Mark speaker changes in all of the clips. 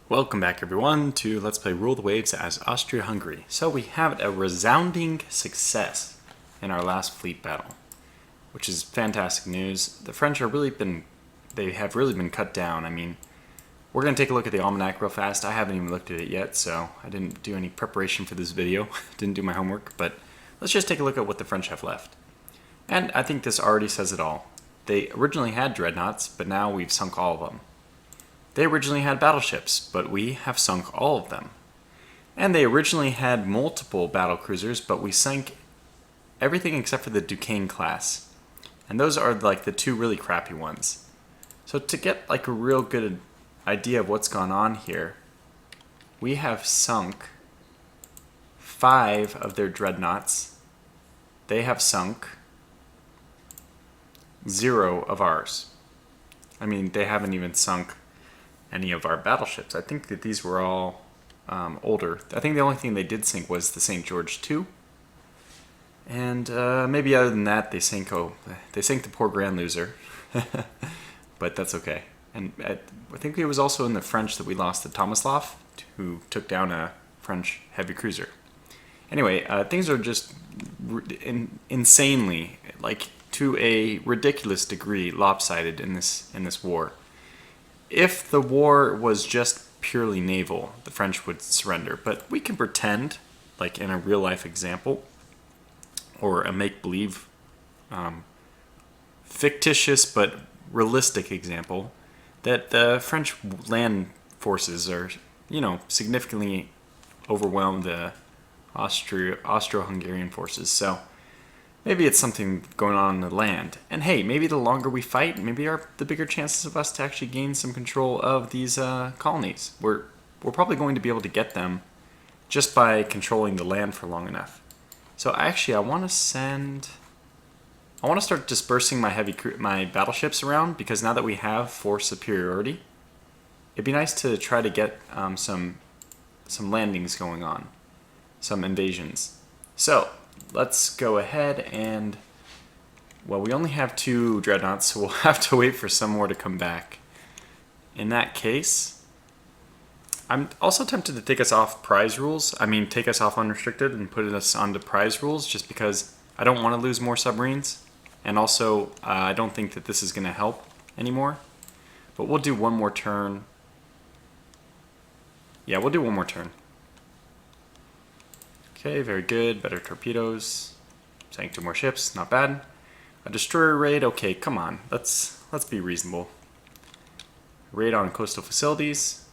Speaker 1: Welcome back everyone to Let's Play Rule the Waves as Austria-Hungary. So we have a resounding success in our last fleet battle, which is fantastic news. The French have really been cut down. I mean, we're going to take a look at the almanac real fast. I haven't even looked at it yet, so I didn't do any preparation for this video. Didn't do my homework, but let's just take a look at what the French have left. And I think this already says it all. They originally had dreadnoughts, but now we've sunk all of them. They originally had battleships, but we have sunk all of them. And they originally had multiple battle cruisers, but we sank everything except for the Duquesne class. And those are like the two really crappy ones. So to get like a real good idea of what's gone on here, we have sunk 5 of their dreadnoughts. They have sunk 0 of ours. I mean, they haven't even sunk any of our battleships. I think that these were all older. I think the only thing they did sink was the St. George II. And maybe other than that, they sank the poor Grand Loser. But that's okay. And I think it was also in the French that we lost the Tomislav, who took down a French heavy cruiser. Anyway, things are just insanely, like to a ridiculous degree, lopsided in this war. If the war was just purely naval, the French would surrender. But we can pretend, like in a real-life example, or a make-believe, fictitious but realistic example, that the French land forces are, significantly overwhelmed the Austro-Hungarian forces. So maybe it's something going on in the land. And hey, maybe the longer we fight, maybe the bigger chances of us to actually gain some control of these colonies. We're probably going to be able to get them just by controlling the land for long enough. So actually, I want to start dispersing my battleships around, because now that we have force superiority, it'd be nice to try to get some landings going on, some invasions. So let's go ahead and, well, we only have 2 dreadnoughts, so we'll have to wait for some more to come back. In that case, I'm also tempted to take us off prize rules. I mean, take us off unrestricted and put us onto prize rules, just because I don't want to lose more submarines. And also, I don't think that this is going to help anymore. But we'll do one more turn. Yeah, we'll do one more turn. Okay, very good. Better torpedoes. Sank 2 more ships. Not bad. A destroyer raid. Okay, come on. Let's be reasonable. Raid on coastal facilities.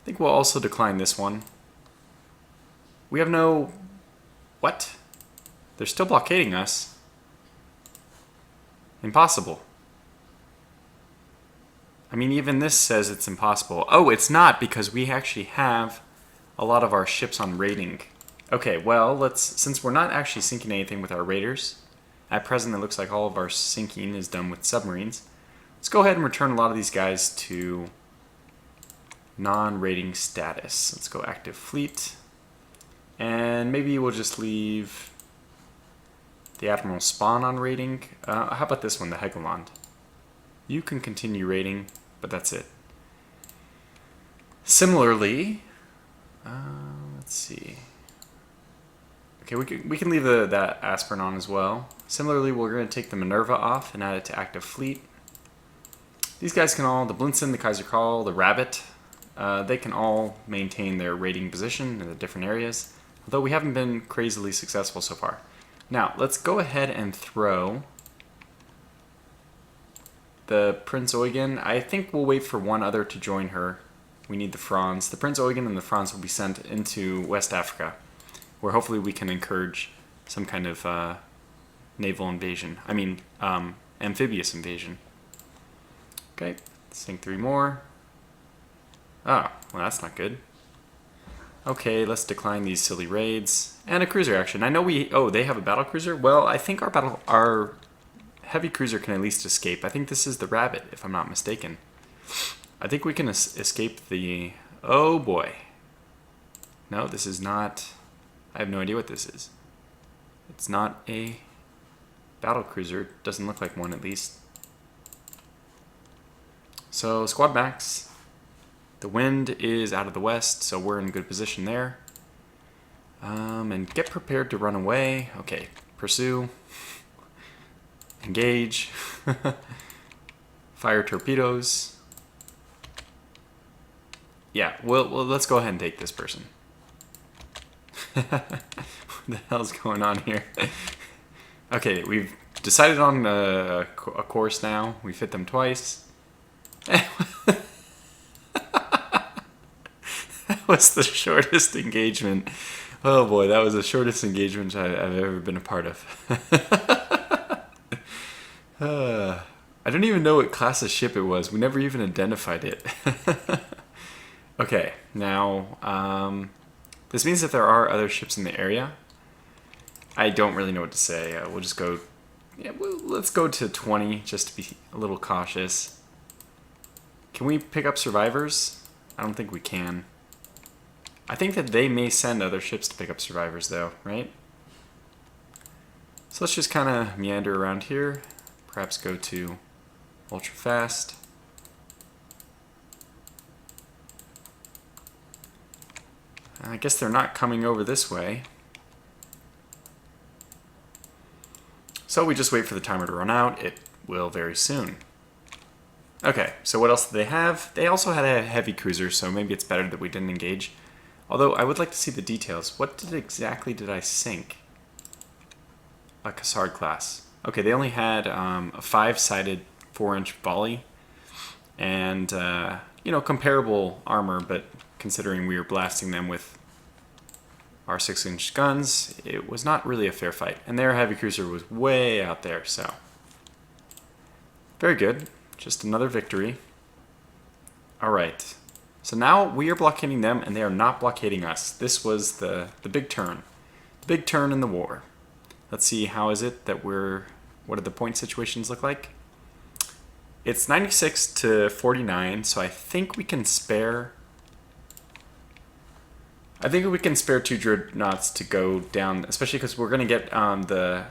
Speaker 1: I think we'll also decline this one. We have no... What? They're still blockading us. Impossible. I mean, even this says it's impossible. Oh, it's not, because we actually have a lot of our ships on raiding. Okay, well, since we're not actually sinking anything with our raiders, at present it looks like all of our sinking is done with submarines. Let's go ahead and return a lot of these guys to non-raiding status. Let's go active fleet. And maybe we'll just leave the Admiral spawn on raiding. How about this one, the Helgoland? You can continue raiding, but that's it. Similarly, let's see. Okay, we can leave that aspirin on as well. Similarly, we're going to take the Minerva off and add it to active fleet. These guys can all, the Blintzen, the Kaiser Karl, the Rabbit, they can all maintain their raiding position in the different areas, although we haven't been crazily successful so far. Now, let's go ahead and throw the Prince Eugen. I think we'll wait for one other to join her. We need the Franz. The Prince Eugen and the Franz will be sent into West Africa, where hopefully we can encourage some kind of naval invasion. I mean, amphibious invasion. Okay, sink 3 more. Oh, well, that's not good. Okay, let's decline these silly raids. And a cruiser action. I know they have a battle cruiser? Well, I think our heavy cruiser can at least escape. I think this is the Rabbit, if I'm not mistaken. I think we can escape the... Oh, boy. No, this is not... I have no idea what this is. It's not a battle cruiser. Doesn't look like one, at least. So, squad max. The wind is out of the west, so we're in good position there. And get prepared to run away. Okay, pursue. Engage. Fire torpedoes. Yeah, well, let's go ahead and take this person. What the hell's going on here? Okay, we've decided on a course now. We've hit them twice. That was the shortest engagement. Oh boy, that was the shortest engagement I've ever been a part of. I don't even know what class of ship it was. We never even identified it. Okay, now, this means that there are other ships in the area. I don't really know what to say. We'll just go... Yeah, let's go to 20, just to be a little cautious. Can we pick up survivors? I don't think we can. I think that they may send other ships to pick up survivors, though, right? So let's just kind of meander around here. Perhaps go to ultra fast. I guess they're not coming over this way. So we just wait for the timer to run out. It will very soon. Okay, so what else do they have? They also had a heavy cruiser, so maybe it's better that we didn't engage. Although I would like to see the details. What exactly did I sink? A Cassard class. Okay, they only had a 5-sided 4-inch volley. And, you know, comparable armor, but considering we were blasting them with our 6-inch guns, it was not really a fair fight. And their heavy cruiser was way out there, so. Very good. Just another victory. Alright. So now we are blockading them, and they are not blockading us. This was the big turn. The big turn in the war. Let's see, how is it that what do the point situations look like? It's 96 to 49, so I think we can spare... I think we can spare 2 dreadnoughts to go down, especially because we're going to get the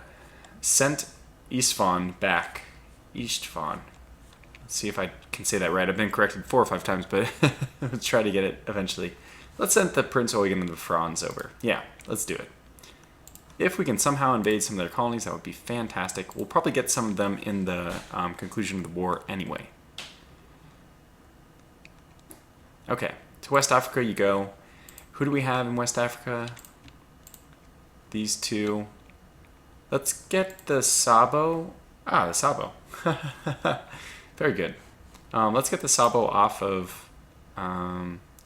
Speaker 1: Sent Eastfon back. Eastfon. Let's see if I can say that right. I've been corrected 4 or 5 times, but let's try to get it eventually. Let's send the Prince Eugen and the Franz over. Yeah, let's do it. If we can somehow invade some of their colonies, that would be fantastic. We'll probably get some of them in the conclusion of the war anyway. Okay, to West Africa you go. Who do we have in West Africa? These two. Let's get the Sabo. Ah, the Sabo. Very good. Let's get the Sabo off of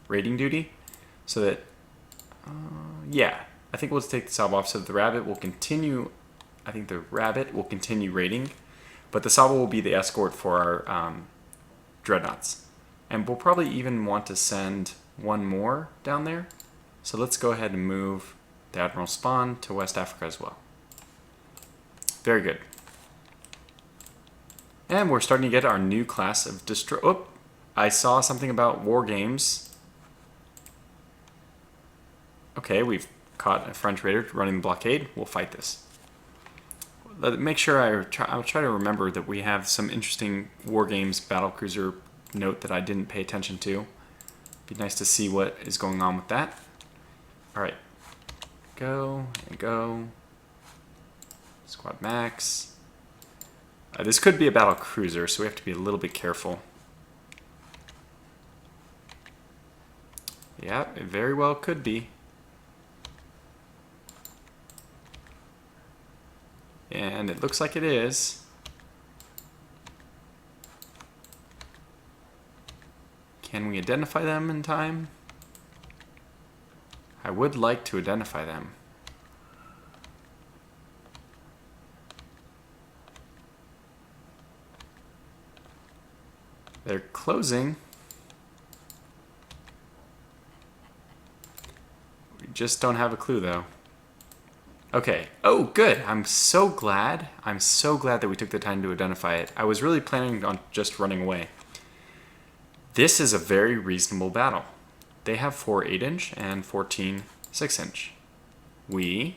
Speaker 1: raiding duty, so that, yeah, I think we'll just take the Sabo off so that the Rabbit will continue. I think the Rabbit will continue raiding, but the Sabo will be the escort for our dreadnoughts, and we'll probably even want to send one more down there. So let's go ahead and move the Admiral Spawn to West Africa as well. Very good. And we're starting to get our new class of destroy... Oh, I saw something about war games. Okay, we've caught a French raider running the blockade. We'll fight this. Make sure I'll try to remember that we have some interesting war games battlecruiser note that I didn't pay attention to. Be nice to see what is going on with that. All right, go and go. Squad max. This could be a battle cruiser, so we have to be a little bit careful. Yeah, it very well could be. And it looks like it is. Can we identify them in time? I would like to identify them. They're closing. We just don't have a clue, though. Okay. Oh, good. I'm so glad. I'm so glad that we took the time to identify it. I was really planning on just running away. This is a very reasonable battle. They have 4 8-inch and 14 6-inch. We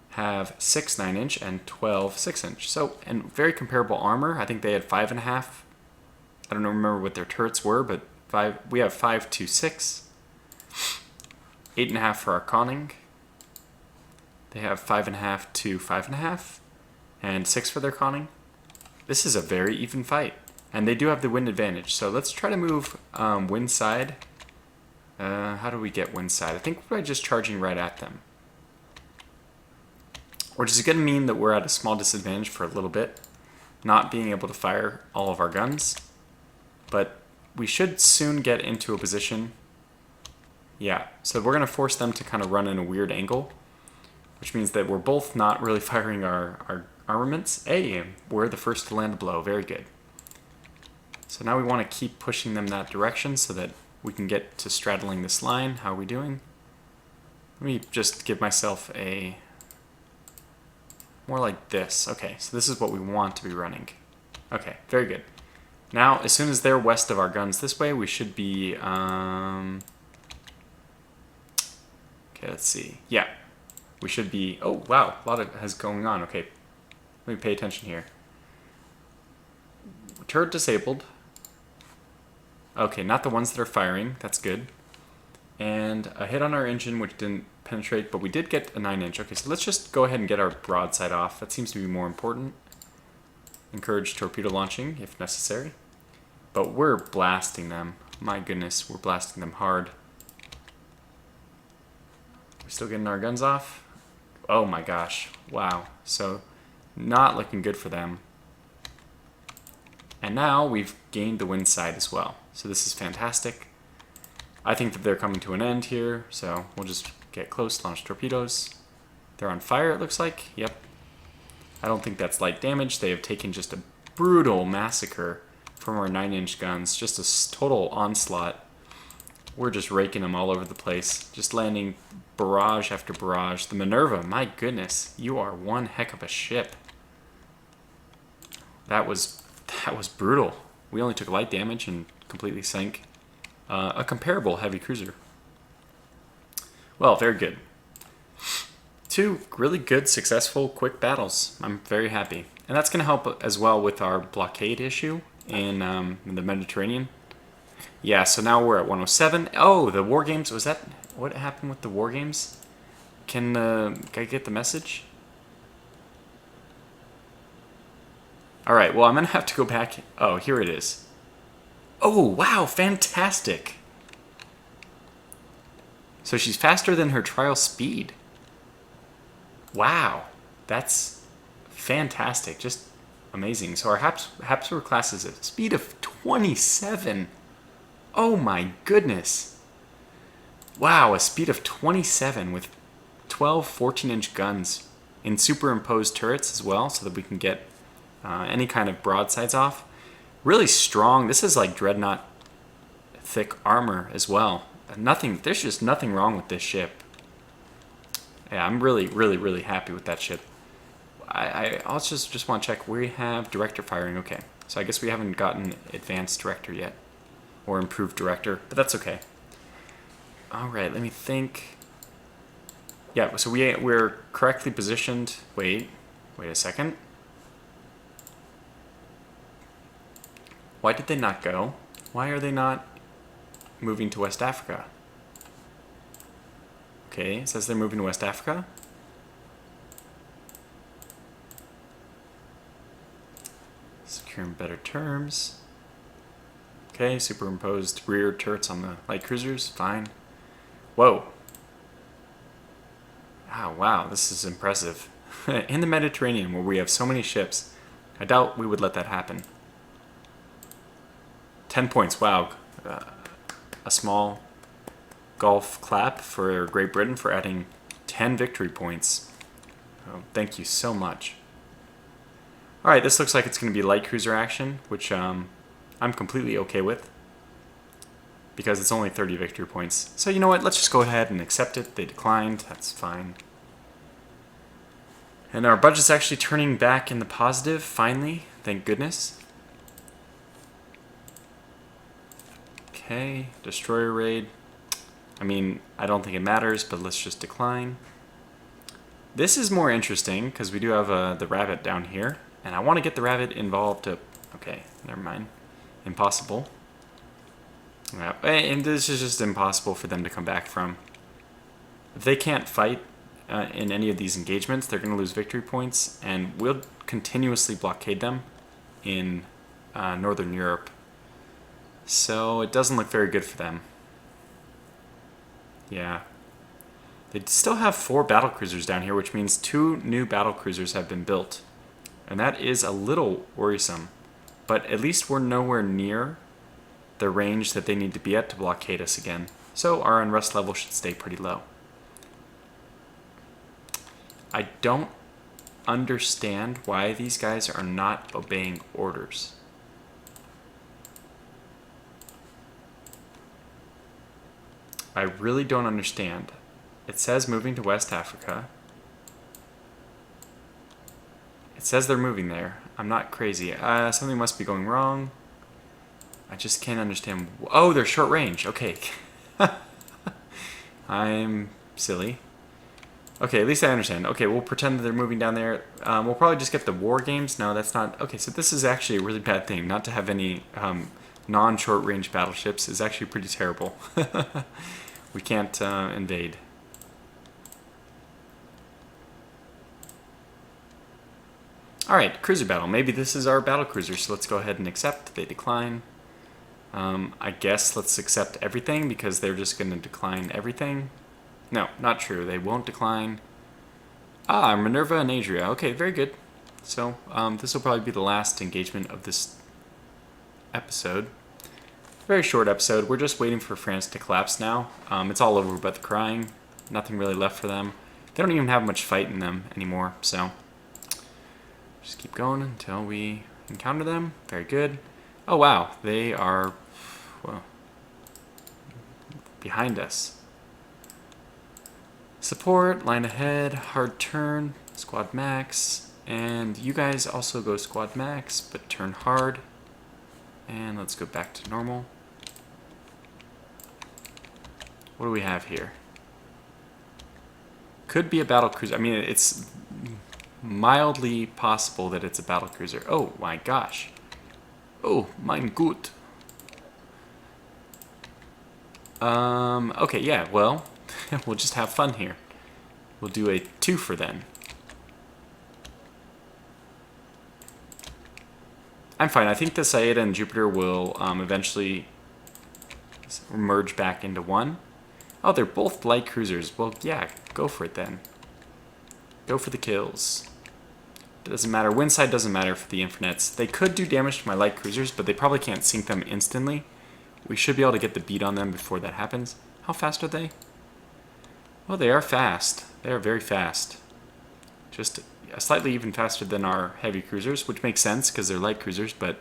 Speaker 1: have 6 9-inch and 12 6-inch. So, and very comparable armor. I think they had 5.5. I don't remember what their turrets were, but We have 5 to 6. 8.5 for our conning. They have 5.5 to 5.5. And 6 for their conning. This is a very even fight. And they do have the wind advantage. So let's try to move wind side. How do we get wind side? I think by just charging right at them. Which is going to mean that we're at a small disadvantage for a little bit. Not being able to fire all of our guns. But we should soon get into a position. Yeah, so we're going to force them to kind of run in a weird angle. Which means that we're both not really firing our armaments. Hey, we're the first to land a blow. Very good. So now we want to keep pushing them that direction so that we can get to straddling this line. How are we doing? Let me just give myself a... more like this. Okay, so this is what we want to be running. Okay, very good. Now, as soon as they're west of our guns this way, we should be... Okay, let's see. Yeah, we should be... Oh, wow, a lot of has going on. Okay, let me pay attention here. Turret disabled. Okay, not the ones that are firing. That's good. And a hit on our engine, which didn't penetrate, but we did get a 9-inch. Okay, so let's just go ahead and get our broadside off. That seems to be more important. Encourage torpedo launching, if necessary. But we're blasting them. My goodness, we're blasting them hard. We're still getting our guns off. Oh my gosh, wow. So, not looking good for them. And now we've gained the wind side as well. So this is fantastic. I think that they're coming to an end here, so we'll just get close, launch torpedoes. They're on fire, it looks like. Yep. I don't think that's light damage. They have taken just a brutal massacre from our 9-inch guns. Just a total onslaught. We're just raking them all over the place. Just landing barrage after barrage. The Minerva, my goodness, you are one heck of a ship. That was brutal. We only took light damage and completely sank a comparable heavy cruiser. Well, very good. 2 really good, successful, quick battles. I'm very happy. And that's going to help as well with our blockade issue in the Mediterranean. Yeah, so now we're at 107. Oh, the war games. Was that what happened with the war games? Can I get the message? Alright, well, I'm going to have to go back. Oh, here it is. Oh, wow, fantastic. So she's faster than her trial speed. Wow, that's fantastic. Just amazing. So our Habsburg class is a speed of 27. Oh my goodness. Wow, a speed of 27 with 12 14-inch guns in superimposed turrets as well, so that we can get any kind of broadsides off. Really strong. This is like dreadnought thick armor as well. There's just nothing wrong with this ship. Yeah, I'm really, really, really happy with that ship. I also just want to check. We have director firing. Okay, so I guess we haven't gotten advanced director yet, or improved director, but that's okay. All right, let me think. Yeah, so we're correctly positioned. Wait a second. Why did they not go? Why are they not moving to West Africa? Okay, it says they're moving to West Africa. Securing better terms. Okay, superimposed rear turrets on the light cruisers. Fine. Whoa. Oh, wow, this is impressive. In the Mediterranean, where we have so many ships, I doubt we would let that happen. 10 points, wow. A small golf clap for Great Britain for adding 10 victory points. Oh, thank you so much. Alright, this looks like it's going to be light cruiser action, which I'm completely okay with, because it's only 30 victory points. So you know what, let's just go ahead and accept it. They declined, that's fine. And our budget's actually turning back in the positive, finally, thank goodness. Okay, destroyer raid. I mean, I don't think it matters, but let's just decline. This is more interesting, because we do have the rabbit down here, and I want to get the rabbit involved to... Okay, never mind. Impossible. Yeah, and this is just impossible for them to come back from. If they can't fight in any of these engagements, they're going to lose victory points, and we'll continuously blockade them in Northern Europe. So it doesn't look very good for them. Yeah. They still have 4 battlecruisers down here, which means 2 new battlecruisers have been built. And that is a little worrisome. But at least we're nowhere near the range that they need to be at to blockade us again. So our unrest level should stay pretty low. I don't understand why these guys are not obeying orders. I really don't understand. It says moving to West Africa. It says they're moving there. I'm not crazy. Something must be going wrong. I just can't understand. Oh, they're short range. Okay. I'm silly. Okay, at least I understand. Okay, we'll pretend that they're moving down there. We'll probably just get the war games. No, that's not... Okay, so this is actually a really bad thing. Not to have any non-short range battleships is actually pretty terrible. We can't invade. Alright, cruiser battle. Maybe this is our battle cruiser, so let's go ahead and accept. They decline. I guess let's accept everything because they're just going to decline everything. No, not true. They won't decline. Ah, Minerva and Adria. Okay, very good. So this will probably be the last engagement of this episode. Very short episode. We're just waiting for France to collapse now. It's all over but the crying. Nothing really left for them. They don't even have much fight in them anymore, so just keep going until we encounter them. Very good. Oh wow, they are, well, behind us. Support, line ahead, hard turn, squad max, and you guys also go squad max, but turn hard. And let's go back to normal. What do we have here? Could be a battle cruiser. I mean, it's mildly possible that it's a battle cruiser. Oh my gosh. Oh, mein Gut. Okay, yeah, well, we'll just have fun here. We'll do a twofer then. I'm fine. I think the Saeda and Jupiter will eventually merge back into one. Oh, they're both light cruisers. Well, yeah, go for it then. Go for the kills. It doesn't matter. Wind side doesn't matter for the infernets. They could do damage to my light cruisers, but they probably can't sink them instantly. We should be able to get the beat on them before that happens. How fast are they? Well, they are fast. They are very fast. Just slightly even faster than our heavy cruisers, which makes sense because they're light cruisers, but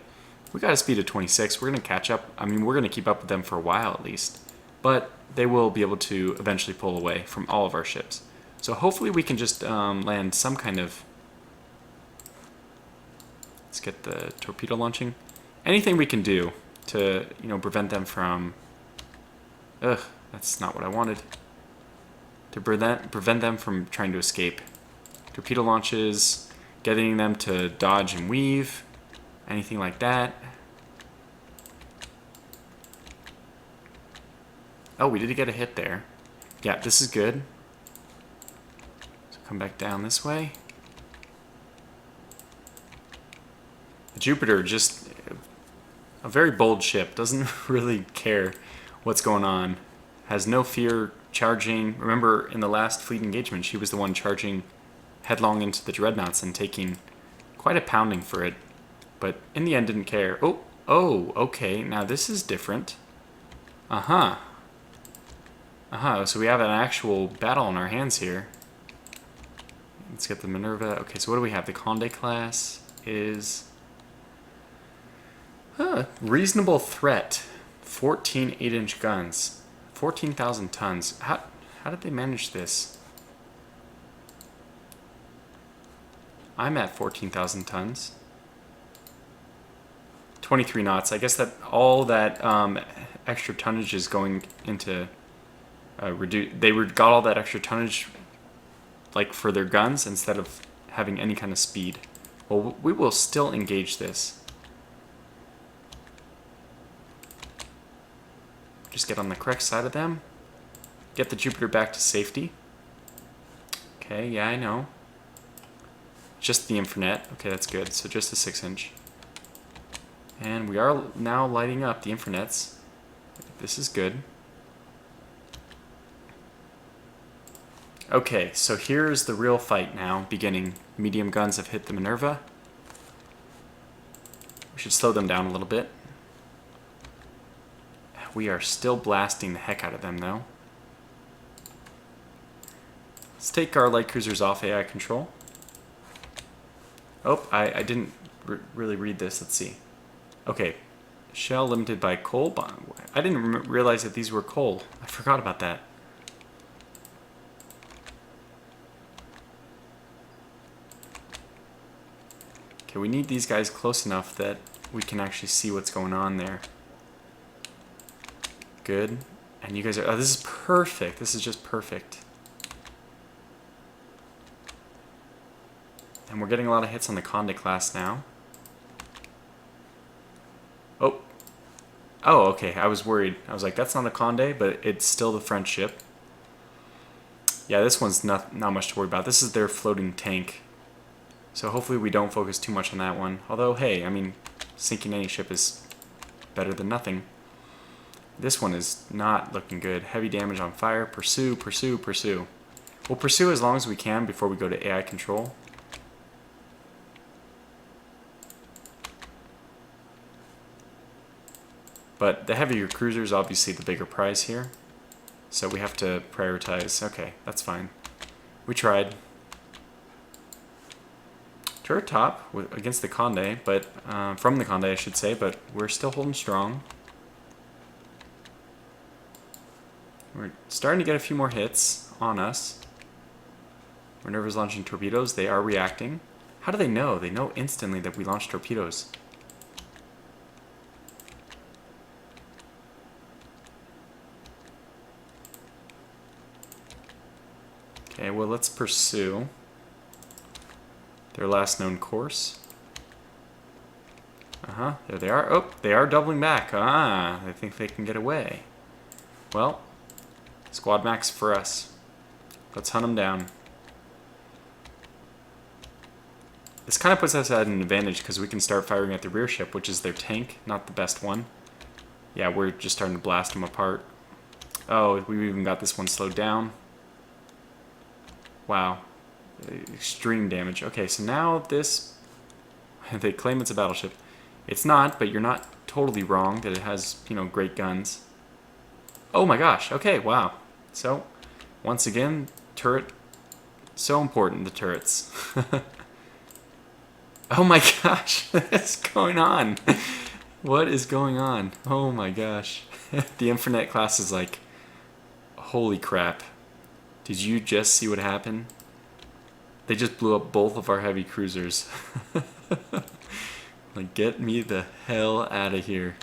Speaker 1: we got a speed of 26. We're going to catch up. I mean, we're going to keep up with them for a while at least, but they will be able to eventually pull away from all of our ships. So hopefully we can just land some kind of... Let's get the torpedo launching. Anything we can do to, you know, prevent them from... Ugh, that's not what I wanted. To prevent them from trying to escape. Torpedo launches, getting them to dodge and weave, anything like that. Oh, we did get a hit there. Yeah, this is good. So come back down this way. The Jupiter, just a very bold ship, doesn't really care what's going on. Has no fear charging. Remember, in the last fleet engagement, she was the one charging headlong into the dreadnoughts and taking quite a pounding for it, but in the end didn't care. Oh, okay, now this is different. So we have an actual battle on our hands here. Let's get the Minerva. Okay, so what do we have? The Condé class is reasonable threat. 14 8-inch guns, 14,000 tons. How did they manage this? I'm at 14,000 tons. 23 knots. I guess that all that extra tonnage is going into they got all that extra tonnage like for their guns instead of having any kind of speed. Well, we will still engage this. just get on the correct side of them. Get the Jupiter back to safety. Okay, yeah, I know. Just the Infernet. Okay, that's good. So just a 6-inch. And we are now lighting up the Infernets. This is good. Okay, so here's the real fight now, beginning. Medium guns have hit the Minerva. We should slow them down a little bit. We are still blasting the heck out of them, though. Let's take our light cruisers off AI control. Oh, I didn't really read this. Let's see. Okay, shell limited by coal. I didn't realize that these were coal. I forgot about that. Okay, we need these guys close enough that we can actually see what's going on there. Good. And you guys are... Oh, this is perfect. This is just perfect. And we're getting a lot of hits on the Conde class now. Oh. Oh, okay. I was worried. I was like, that's not a Conde, but it's still the French ship. Yeah, this one's not much to worry about. This is their floating tank. So hopefully we don't focus too much on that one. Although, hey, I mean, sinking any ship is better than nothing. This one is not looking good. Heavy damage on fire. Pursue, pursue, pursue. We'll pursue as long as we can before we go to AI control. But the heavier cruiser is obviously the bigger prize here. So we have to prioritize. Okay, that's fine. We tried. Turret top against the Conde, but from the Conde I should say, but we're still holding strong. We're starting to get a few more hits on us. Minerva's launching torpedoes. They are reacting. How do they know? They know instantly that we launch torpedoes. Okay, well, let's pursue their last known course. There they are. Oh, they are doubling back. Ah, they think they can get away. Well, squad max for us. Let's hunt them down. This kind of puts us at an advantage because we can start firing at the rear ship, which is their tank, not the best one. Yeah, we're just starting to blast them apart. Oh, we even got this one slowed down. Wow. Extreme damage. Okay, so now this... They claim it's a battleship. It's not, but you're not totally wrong that it has, you know, great guns. Oh my gosh, okay, wow. So, once again, turret... So important, the turrets. Oh my gosh, what's going on? What is going on? Oh my gosh. The Infernet class is like, holy crap. Did you just see what happened? They just blew up both of our heavy cruisers. Like, get me the hell out of here.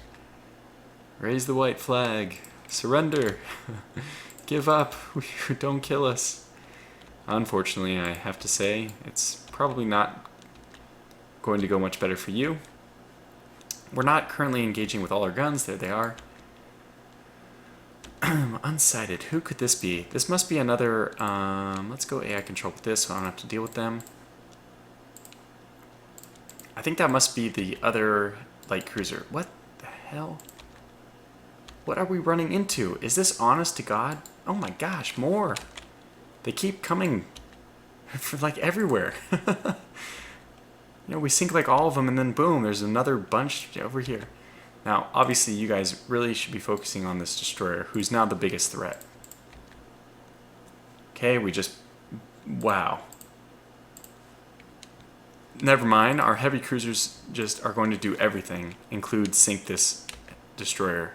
Speaker 1: Raise the white flag. Surrender. Give up. Don't kill us. Unfortunately, I have to say, it's probably not going to go much better for you. We're not currently engaging with all our guns. There they are. Unsighted. Who could this be? This must be another... let's go AI control with this so I don't have to deal with them. I think that must be the other light cruiser. What the hell? What are we running into? Is this honest to God? Oh my gosh, more. They keep coming from like everywhere. You know, we sink like all of them and then boom, there's another bunch over here. Now, obviously, you guys really should be focusing on this destroyer, who's now the biggest threat. Okay, we just... Wow. Never mind, our heavy cruisers just are going to do everything, include sink this destroyer.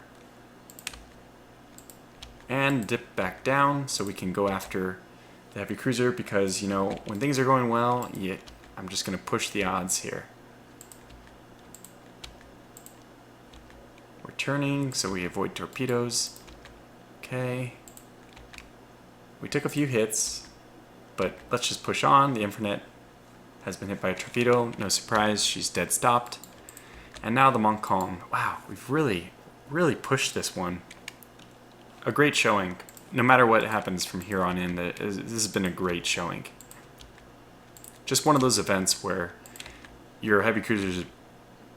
Speaker 1: And dip back down so we can go after the heavy cruiser, because, you know, when things are going well, I'm just going to push the odds here. We're turning, so we avoid torpedoes. Okay. We took a few hits, but let's just push on. The Infernet has been hit by a torpedo. No surprise, she's dead stopped. And now the Montcalm. Wow, we've really pushed this one. a great showing. No matter what happens from here on in, this has been a great showing. Just one of those events where your heavy cruisers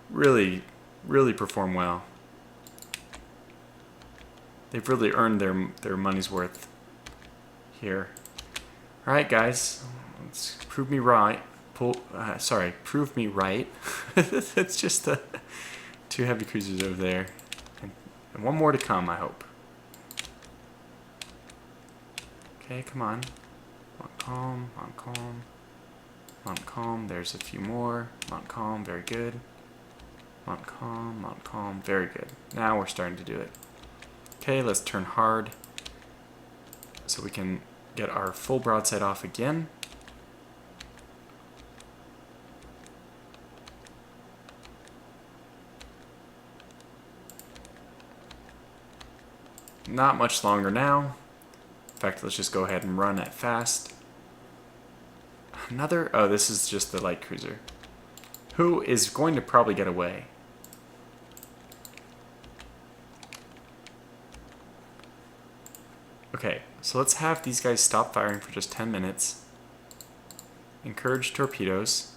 Speaker 1: really, really perform well. They've really earned their money's worth here. All right, guys, let's prove me right. Prove me right. It's just the 2 heavy cruisers over there, and 1 more to come, I hope. Okay, come on. Calm, calm. Calm, there's a few more. Calm, very good. Calm, very good. Now we're starting to do it. Okay, let's turn hard so we can get our full broadside off again. Not much longer now. In fact, let's just go ahead and run at fast. Oh, this is just the light cruiser, who is going to probably get away. Okay, so let's have these guys stop firing for just 10 minutes. Encourage torpedoes.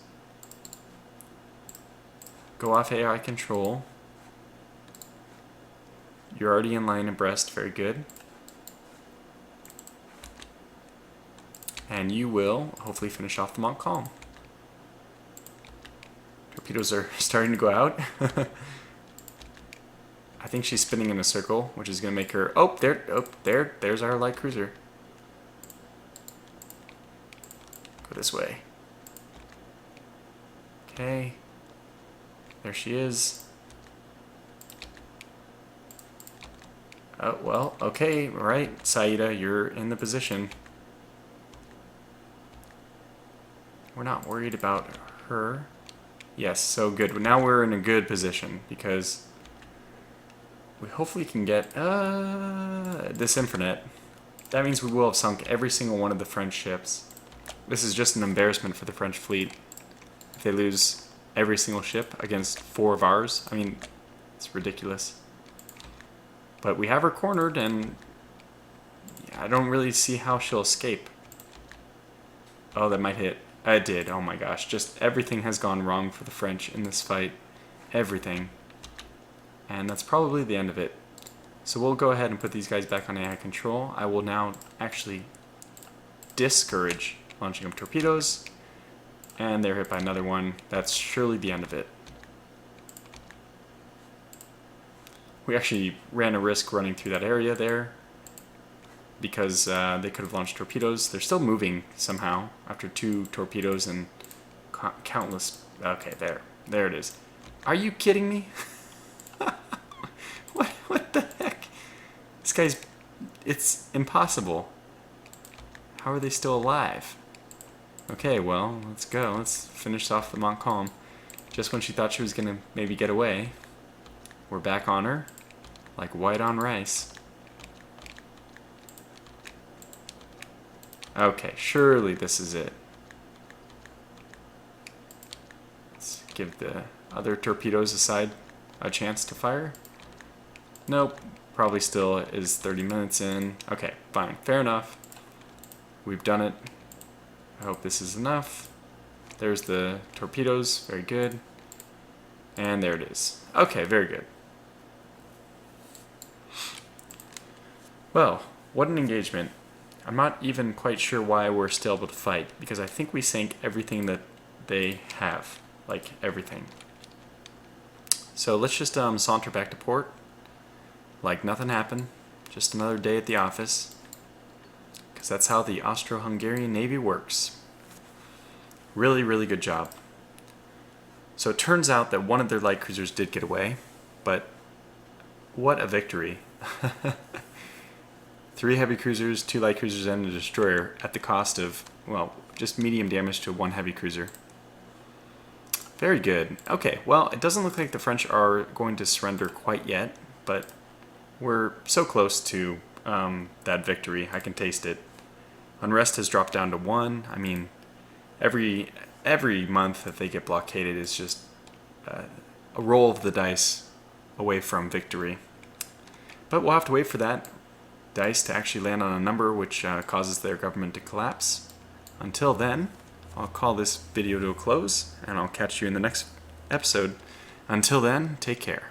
Speaker 1: Go off AI control. You're already in line abreast, very good. And you will hopefully finish off the Montcalm. Torpedoes are starting to go out. I think she's spinning in a circle, which is going to make her... there's our light cruiser. Go this way. Okay. There she is. Oh, well, okay, right. Saida, you're in the position. We're not worried about her. Yes, so good. Now we're in a good position because we hopefully can get this Infernet. That means we will have sunk every single one of the French ships. This is just an embarrassment for the French fleet. If they lose every single ship against 4 of ours, I mean, it's ridiculous. But we have her cornered, and I don't really see how she'll escape. Oh, that might hit. It did. Oh my gosh. Just everything has gone wrong for the French in this fight. Everything. And that's probably the end of it. So we'll go ahead and put these guys back on AI control. I will now actually discourage launching of torpedoes. And they're hit by another one. That's surely the end of it. We actually ran a risk running through that area there because they could have launched torpedoes. They're still moving somehow after 2 torpedoes and countless... Okay, there it is. Are you kidding me? What the heck? This guy's... It's impossible. How are they still alive? Okay, well, let's go. Let's finish off the Montcalm. Just when she thought she was going to maybe get away, we're back on her like white on rice. Okay, surely this is it. Let's give the other torpedoes a chance to fire. Nope, probably still is 30 minutes in. Okay, fine, fair enough. We've done it. I hope this is enough. There's the torpedoes, very good. And there it is. Okay, very good. Well, what an engagement. I'm not even quite sure why we're still able to fight, because I think we sank everything that they have. Like, everything. So let's just saunter back to port. Like nothing happened. Just another day at the office. Because that's how the Austro-Hungarian Navy works. Really, really good job. So it turns out that one of their light cruisers did get away, but what a victory. 3 heavy cruisers, 2 light cruisers, and a destroyer at the cost of, well, just medium damage to 1 heavy cruiser. Very good. Okay, well, it doesn't look like the French are going to surrender quite yet, but we're so close to that victory. I can taste it. Unrest has dropped down to 1. I mean, every month that they get blockaded is just a roll of the dice away from victory. But we'll have to wait for that. dice to actually land on a number which causes their government to collapse. Until then, I'll call this video to a close, and I'll catch you in the next episode. Until then, take care.